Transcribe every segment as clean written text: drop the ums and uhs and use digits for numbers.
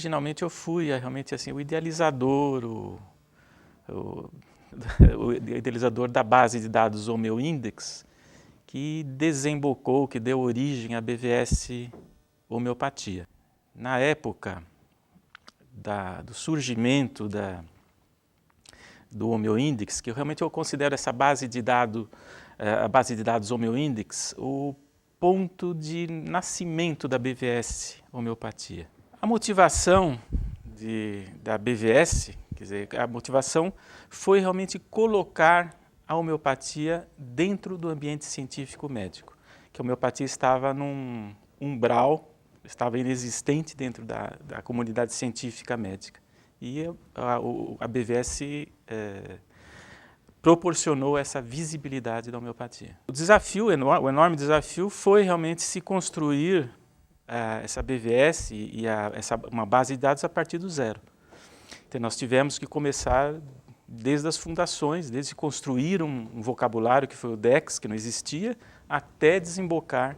originalmente eu fui realmente assim, o idealizador, o idealizador da base de dados Homeoindex, que desembocou, que deu origem à BVS Homeopatia. Na época do surgimento do Homeoindex, que realmente eu considero essa base de dados, a base de dados Homeoindex, o ponto de nascimento da BVS Homeopatia. A motivação da BVS, quer dizer, a motivação foi realmente colocar a homeopatia dentro do ambiente científico médico, que a homeopatia estava num umbral, estava inexistente dentro da comunidade científica médica. E a BVS proporcionou essa visibilidade da homeopatia. O enorme desafio foi realmente se construir essa BVS e uma base de dados a partir do zero. Então nós tivemos que começar desde as fundações, desde construir um vocabulário que foi o DEX, que não existia, até desembocar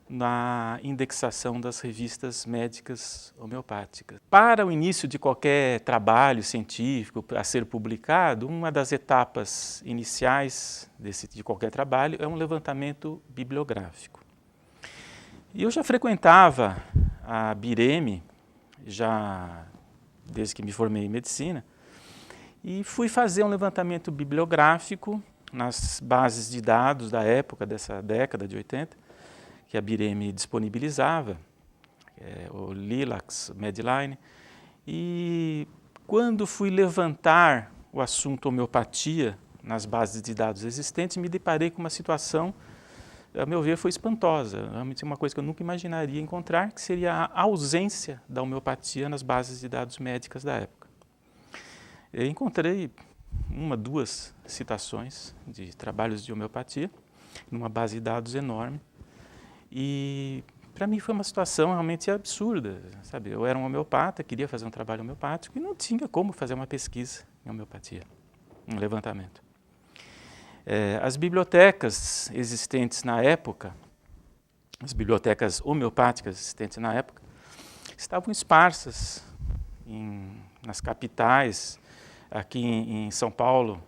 na indexação das revistas médicas homeopáticas. Para o início de qualquer trabalho científico a ser publicado, uma das etapas iniciais de qualquer trabalho é um levantamento bibliográfico. E eu já frequentava a BIREME, já desde que me formei em medicina, e fui fazer um levantamento bibliográfico nas bases de dados da época, dessa década de 80, que a BIREME disponibilizava, o Lilacs, Medline, e quando fui levantar o assunto homeopatia nas bases de dados existentes, me deparei com uma situação, a meu ver, foi espantosa, realmente uma coisa que eu nunca imaginaria encontrar, que seria a ausência da homeopatia nas bases de dados médicas da época. Eu encontrei duas citações de trabalhos de homeopatia, numa base de dados enorme, e para mim foi uma situação realmente absurda, sabe? Eu era um homeopata, queria fazer um trabalho homeopático e não tinha como fazer uma pesquisa em homeopatia, um levantamento. As bibliotecas existentes na época, as bibliotecas homeopáticas existentes na época, estavam esparsas nas capitais. Aqui em São Paulo,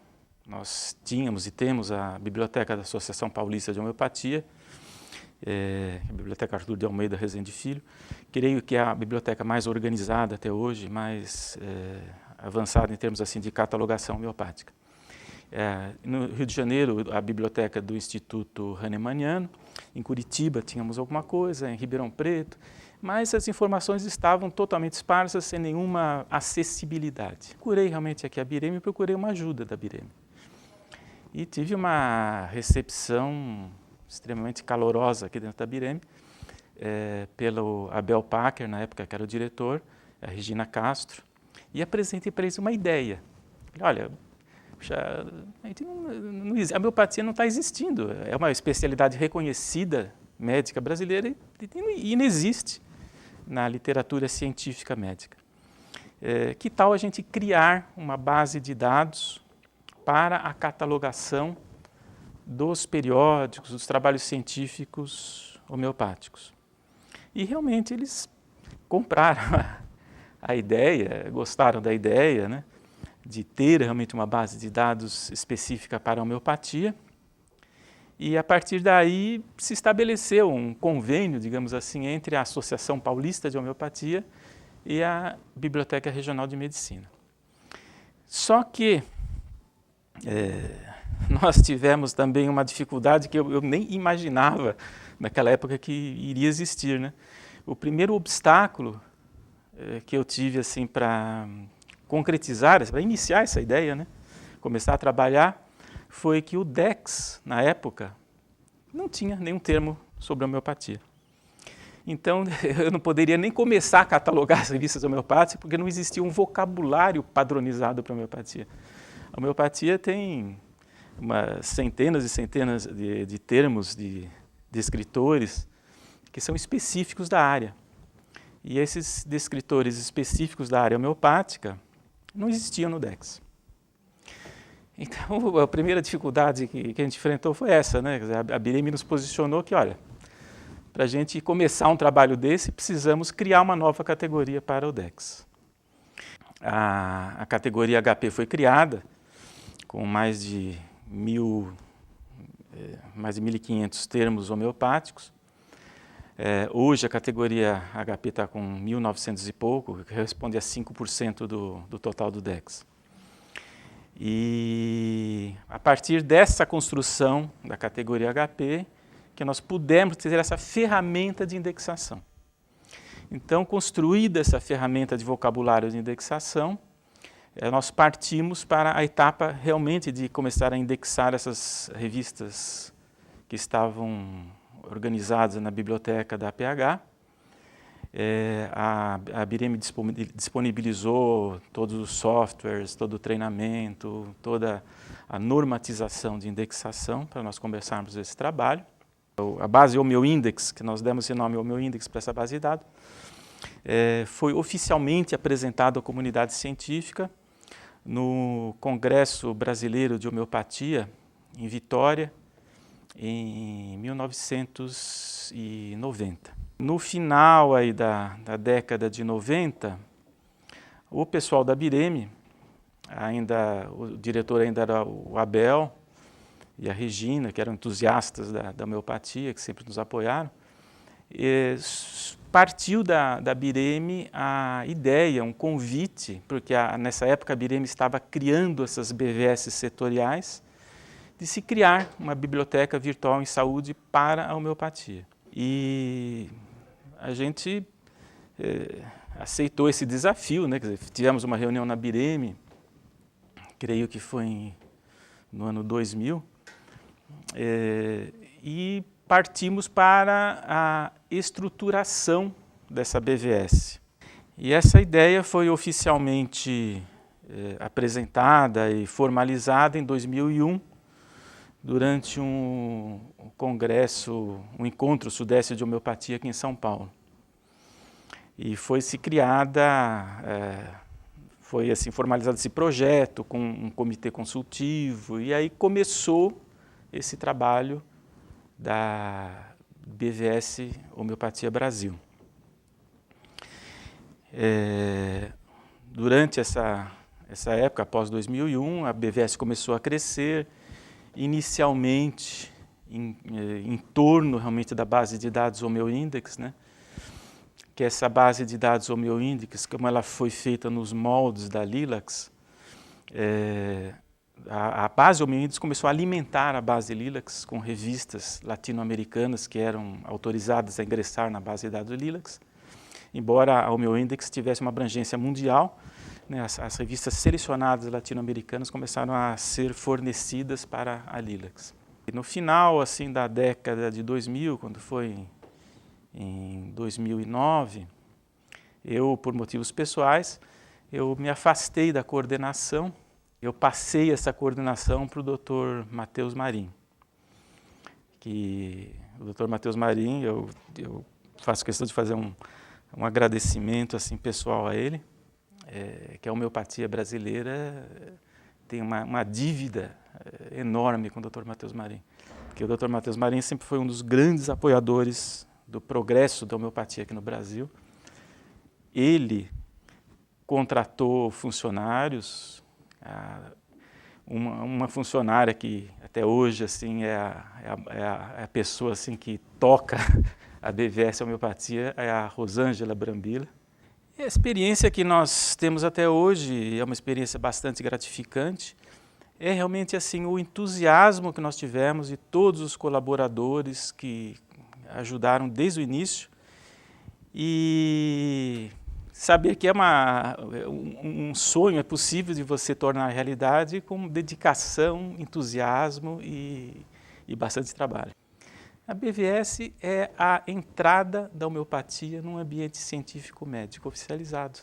nós tínhamos e temos a Biblioteca da Associação Paulista de Homeopatia, a Biblioteca Arthur de Almeida Rezende Filho. Creio que é a biblioteca mais organizada até hoje, mais avançada em termos assim, de catalogação homeopática. No Rio de Janeiro, a biblioteca do Instituto Hahnemanniano. Em Curitiba tínhamos alguma coisa, em Ribeirão Preto, mas as informações estavam totalmente esparsas, sem nenhuma acessibilidade. Procurei realmente aqui a BIREME e procurei uma ajuda da BIREME. E tive uma recepção extremamente calorosa aqui dentro da BIREME, pelo Abel Packer, na época que era o diretor, a Regina Castro, e apresentei para eles uma ideia. Olha, a homeopatia não está existindo, é uma especialidade reconhecida médica brasileira e não existe na literatura científica médica. Que tal a gente criar uma base de dados para a catalogação dos periódicos, dos trabalhos científicos homeopáticos? E realmente eles compraram a ideia, gostaram da ideia, né, de ter realmente uma base de dados específica para a homeopatia. E a partir daí se estabeleceu um convênio, digamos assim, entre a Associação Paulista de Homeopatia e a Biblioteca Regional de Medicina. Só que nós tivemos também uma dificuldade que eu nem imaginava naquela época que iria existir, né? O primeiro obstáculo que eu tive assim, para concretizar, para iniciar essa ideia, né? Começar a trabalhar, foi que o DEX, na época, não tinha nenhum termo sobre homeopatia. Então, eu não poderia nem começar a catalogar as revistas homeopáticas, porque não existia um vocabulário padronizado para a homeopatia. A homeopatia tem centenas e centenas de termos de descritores que são específicos da área. E esses descritores específicos da área homeopática não existiam no DEX. Então, a primeira dificuldade que a gente enfrentou foi essa, né? A BIREME nos posicionou que, olha, para a gente começar um trabalho desse, precisamos criar uma nova categoria para o DEX. A categoria HP foi criada com mais de 1.500 termos homeopáticos. Hoje a categoria HP está com 1.900 e pouco, que responde a 5% do total do DEX. E a partir dessa construção da categoria HP, que nós pudemos ter essa ferramenta de indexação. Então, construída essa ferramenta de vocabulário de indexação, nós partimos para a etapa realmente de começar a indexar essas revistas que estavam organizadas na biblioteca da APH. A BIREME disponibilizou todos os softwares, todo o treinamento, toda a normatização de indexação para nós começarmos esse trabalho. A base OmioIndex, que nós demos esse nome OmioIndex para essa base de dados, foi oficialmente apresentado à comunidade científica no Congresso Brasileiro de Homeopatia, em Vitória, em 1990. No final aí da década de 90, o pessoal da BIREME, o diretor ainda era o Abel e a Regina, que eram entusiastas da homeopatia, que sempre nos apoiaram, partiu da BIREME a ideia, um convite, porque nessa época a BIREME estava criando essas BVS setoriais, de se criar uma biblioteca virtual em saúde para a homeopatia. E a gente aceitou esse desafio, né? Quer dizer, tivemos uma reunião na BIREME, creio que foi no ano 2000, e partimos para a estruturação dessa BVS. E essa ideia foi oficialmente apresentada e formalizada em 2001, durante um congresso, um encontro Sudeste de Homeopatia aqui em São Paulo. E foi-se foi assim formalizado esse projeto com um comitê consultivo, e aí começou esse trabalho da BVS Homeopatia Brasil. Durante essa época, após 2001, a BVS começou a crescer, inicialmente em torno realmente da base de dados OmioIndex, né? Que essa base de dados OmioIndex, como ela foi feita nos moldes da Lilacs, a base OmioIndex começou a alimentar a base Lilacs com revistas latino-americanas que eram autorizadas a ingressar na base de dados Lilacs, embora a OmioIndex tivesse uma abrangência mundial. Né, as revistas selecionadas latino-americanas começaram a ser fornecidas para a Lilacs. E no final assim, da década de 2000, quando foi em 2009, eu, por motivos pessoais, eu me afastei da coordenação, eu passei essa coordenação para o Dr. Matheus Marim. O Dr. Matheus Marim, eu faço questão de fazer um agradecimento assim, pessoal a ele, que a homeopatia brasileira tem uma dívida enorme com o Dr. Matheus Marim. Porque o Dr. Matheus Marim sempre foi um dos grandes apoiadores do progresso da homeopatia aqui no Brasil. Ele contratou funcionários, uma funcionária que até hoje assim, é a pessoa assim, que toca a BVS Homeopatia, é a Rosângela Brambila. E a experiência que nós temos até hoje é uma experiência bastante gratificante. É realmente assim, o entusiasmo que nós tivemos de todos os colaboradores que ajudaram desde o início, e saber que um sonho é possível de você tornar realidade com dedicação, entusiasmo e bastante trabalho. A BVS é a entrada da homeopatia num ambiente científico médico oficializado.